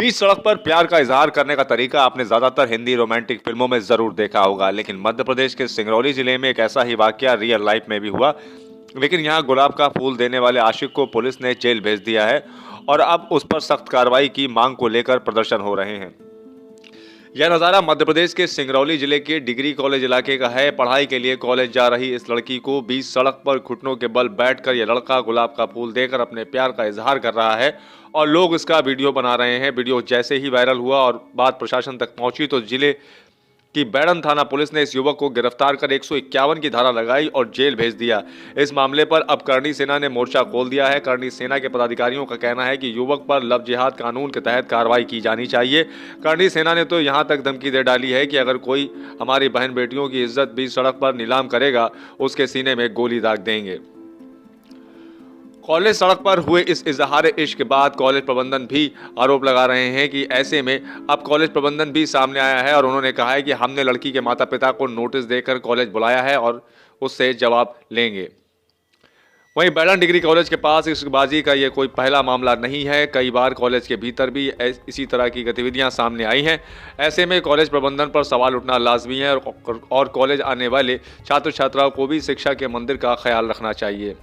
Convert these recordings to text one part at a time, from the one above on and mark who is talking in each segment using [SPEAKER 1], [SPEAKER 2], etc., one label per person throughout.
[SPEAKER 1] बीच सड़क पर प्यार का इजहार करने का तरीका आपने ज्यादातर हिंदी रोमांटिक फिल्मों में जरूर देखा होगा, लेकिन मध्य प्रदेश के सिंगरौली जिले में एक ऐसा ही वाकया रियल लाइफ में भी हुआ। लेकिन यहाँ गुलाब का फूल देने वाले आशिक को पुलिस ने जेल भेज दिया है और अब उस पर सख्त कार्रवाई की मांग को लेकर प्रदर्शन हो रहे हैं। यह नज़ारा मध्य प्रदेश के सिंगरौली जिले के डिग्री कॉलेज इलाके का है। पढ़ाई के लिए कॉलेज जा रही इस लड़की को बीच सड़क पर घुटनों के बल बैठकर यह लड़का गुलाब का फूल देकर अपने प्यार का इजहार कर रहा है और लोग इसका वीडियो बना रहे हैं। वीडियो जैसे ही वायरल हुआ और बात प्रशासन तक पहुंची तो जिले की बैड़न थाना पुलिस ने इस युवक को गिरफ्तार कर 151 की धारा लगाई और जेल भेज दिया। इस मामले पर अब करणी सेना ने मोर्चा खोल दिया है। करणी सेना के पदाधिकारियों का कहना है कि युवक पर लव जिहाद कानून के तहत कार्रवाई की जानी चाहिए। करणी सेना ने तो यहां तक धमकी दे डाली है कि अगर कोई हमारी बहन बेटियों की इज्जत बीच सड़क पर नीलाम करेगा उसके सीने में गोली दाग देंगे। कॉलेज सड़क पर हुए इस इजहार इश्क के बाद कॉलेज प्रबंधन भी आरोप लगा रहे हैं कि ऐसे में अब कॉलेज प्रबंधन भी सामने आया है और उन्होंने कहा है कि हमने लड़की के माता पिता को नोटिस देकर कॉलेज बुलाया है और उससे जवाब लेंगे। वहीं बैड़न डिग्री कॉलेज के पास इश्कबाजी का ये कोई पहला मामला नहीं है। कई बार कॉलेज के भीतर भी इसी तरह की गतिविधियां सामने आई हैं। ऐसे में कॉलेज प्रबंधन पर सवाल उठना लाजमी है और कॉलेज आने वाले छात्र छात्राओं को भी शिक्षा के मंदिर का ख्याल रखना चाहिए।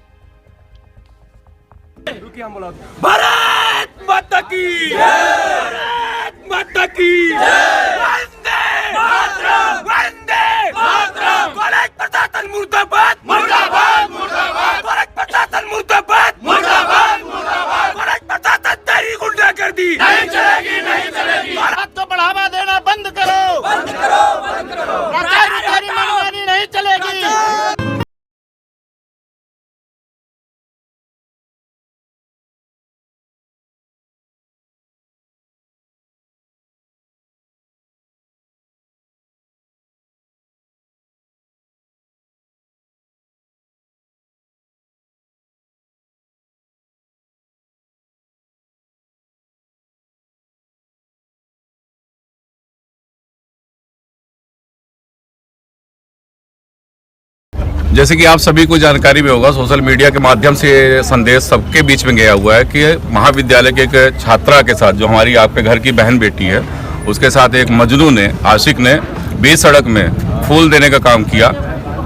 [SPEAKER 2] भारत माता की भारत माता की वंदे मातरम वंदे मातरम। कॉलेज प्रशासन मुर्दाबाद मुर्दाबाद मुर्दाबाद। कॉलेज प्रशासन मुर्दाबाद मुर्दाबाद मुर्दाबाद। कॉलेज प्रशासन तेरी गुंडागर्दी नहीं चलेगी नहीं चलेगी।
[SPEAKER 3] भारत को बढ़ावा देना बंद करो बंद करो बंद करो। तेरी मनमानी नहीं चलेगी।
[SPEAKER 4] जैसे कि आप सभी को जानकारी भी होगा, सोशल मीडिया के माध्यम से संदेश सबके बीच में गया हुआ है कि महाविद्यालय के एक छात्रा के साथ, जो हमारी आपके घर की बहन बेटी है, उसके साथ एक मजनू ने, आशिक ने बीच सड़क में फूल देने का काम किया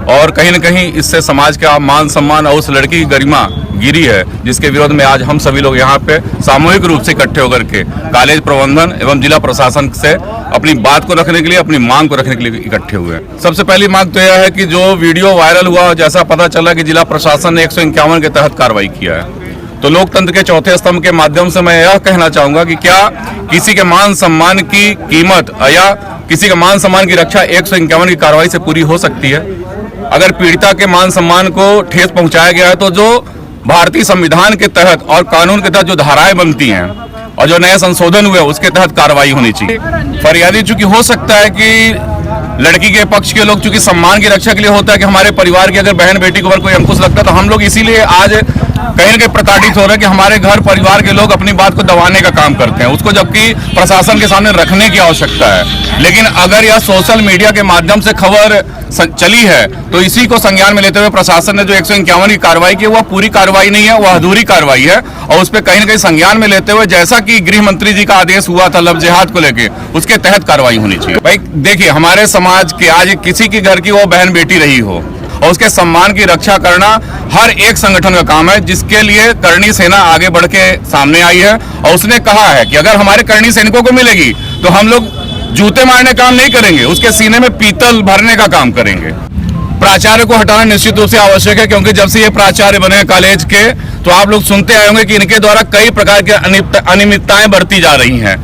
[SPEAKER 4] और कहीं न कहीं इससे समाज का मान सम्मान और उस लड़की की गरिमा गिरी है, जिसके विरोध में आज हम सभी लोग यहाँ पे सामूहिक रूप से इकट्ठे होकर के कॉलेज प्रबंधन एवं जिला प्रशासन से अपनी बात को रखने के लिए, अपनी मांग को रखने के लिए इकट्ठे हुए हैं। सबसे पहली मांग तो यह है कि जो वीडियो वायरल हुआ, जैसा पता चला कि जिला प्रशासन ने 151 के तहत कार्रवाई किया है, तो लोकतंत्र के चौथे स्तंभ के माध्यम से मैं यह कहना चाहूंगा कि क्या किसी के मान सम्मान की कीमत या किसी के मान सम्मान की रक्षा 151 की कार्रवाई से पूरी हो सकती है? अगर पीड़िता के मान सम्मान को ठेस पहुंचाया गया है तो जो भारतीय संविधान के तहत और कानून के तहत जो धाराएं बनती हैं और जो नए संशोधन हुए उसके तहत कार्रवाई होनी चाहिए। फरियादी चूंकि हो सकता है कि लड़की के पक्ष के लोग चूंकि सम्मान की रक्षा के लिए होता है कि हमारे परिवार की अगर बहन बेटी के ऊपर कोई अंकुश लगता है तो हम लोग इसीलिए आज कहीं न कहीं प्रताड़ित हो रहे हैं कि हमारे घर परिवार के लोग अपनी बात को दबाने का काम करते हैं, उसको जबकि प्रशासन के सामने रखने की आवश्यकता है। लेकिन अगर यह सोशल मीडिया के माध्यम से खबर चली है तो इसी को संज्ञान में लेते हुए प्रशासन ने जो 151 की कार्रवाई की वह पूरी कार्रवाई नहीं है, वह अधूरी कार्रवाई है और उस पर कहीं न कहीं संज्ञान में लेते हुए जैसा कि गृह मंत्री जी का आदेश हुआ था लव जिहाद को लेके, उसके तहत कार्रवाई होनी चाहिए। भाई देखिए, हमारे समाज के आज किसी की घर की वो बहन बेटी रही हो और उसके सम्मान की रक्षा करना हर एक संगठन का काम है, जिसके लिए करणी सेना आगे बढ़ के सामने आई है और उसने कहा है कि अगर हमारे करणी सैनिकों को मिलेगी तो हम लोग जूते मारने काम नहीं करेंगे, उसके सीने में पीतल भरने का काम करेंगे। प्राचार्य को हटाना निश्चित रूप से आवश्यक है, क्योंकि जब से ये प्राचार्य बने कॉलेज के तो आप लोग सुनते आए होंगे कि इनके द्वारा कई प्रकार की अनियमितताएं बढ़ती जा रही हैं।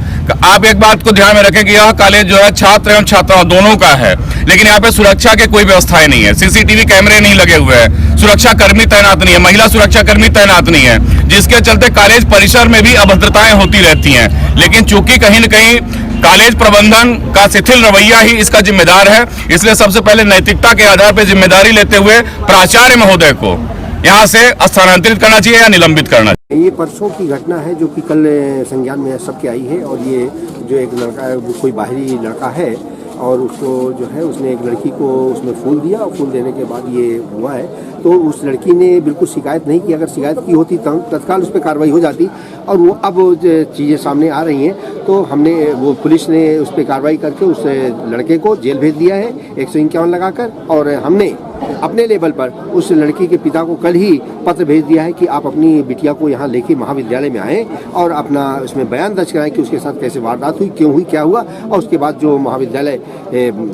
[SPEAKER 4] आप एक बात को ध्यान में रखें कि यह कॉलेज जो है छात्र एवं छात्राओं दोनों का है, लेकिन यहाँ पे सुरक्षा के कोई व्यवस्थाएं नहीं है, सीसीटीवी कैमरे नहीं लगे हुए हैं, सुरक्षा कर्मी तैनात नहीं है, महिला सुरक्षा कर्मी तैनात नहीं है, जिसके चलते कॉलेज परिसर में भी अभद्रताएं होती रहती हैं। लेकिन चूंकि कहीं न कहीं कॉलेज प्रबंधन का शिथिल रवैया ही इसका जिम्मेदार है, इसलिए सबसे पहले नैतिकता के आधार पर जिम्मेदारी लेते हुए प्राचार्य महोदय को यहाँ से स्थानांतरित करना चाहिए या निलंबित करना चाहिए।
[SPEAKER 5] ये परसों की घटना है जो कि कल संज्ञान में सबके आई है और ये जो एक लड़का है, कोई बाहरी लड़का है, और उसको जो है उसने एक लड़की को उसमें फूल दिया और फूल देने के बाद ये हुआ है। तो उस लड़की ने बिल्कुल शिकायत नहीं की, अगर शिकायत की होती तो तत्काल उस पर कार्रवाई हो जाती। और वो अब चीज़ें सामने आ रही हैं तो हमने वो पुलिस ने उस पर कार्रवाई करके उस लड़के को जेल भेज दिया है 151 लगाकर। और हमने अपने लेवल पर उस लड़की के पिता को कल ही पत्र भेज दिया है कि आप अपनी बिटिया को यहाँ लेके महाविद्यालय में आएँ और अपना उसमें बयान दर्ज कराएं कि उसके साथ कैसे वारदात हुई, क्यों हुई, क्या हुआ, और उसके बाद जो महाविद्यालय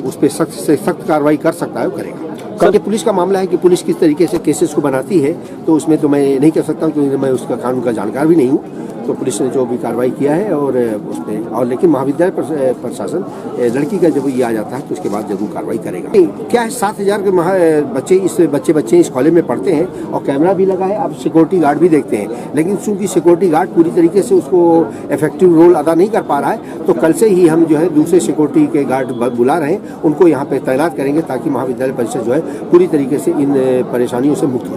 [SPEAKER 5] उस पर सख्त से सख्त कार्रवाई कर सकता है वो करेगा। क्योंकि पुलिस का मामला है कि पुलिस किस तरीके से केसेस को बनाती है, तो उसमें तो मैं नहीं कह सकता हूँ क्योंकि मैं उसका कानून का जानकार भी नहीं हूँ। तो पुलिस ने जो भी कार्रवाई किया है और उसमें और लेकिन महाविद्यालय प्रशासन लड़की का जब ये आ जाता है तो उसके बाद जरूर कार्रवाई करेगा। क्या है 7,000 के बच्चे इस कॉलेज में पढ़ते हैं और कैमरा भी लगा है, अब सिक्योरिटी गार्ड भी देखते हैं, लेकिन चूंकि सिक्योरिटी गार्ड पूरी तरीके से उसको इफेक्टिव रोल अदा नहीं कर पा रहा है तो कल से ही हम जो है दूसरे सिक्योरिटी के गार्ड बुला रहे हैं, उनको यहाँ पे तैनात करेंगे ताकि महाविद्यालय परिषद जो है पूरी तरीके से इन परेशानियों से मुक्त हो।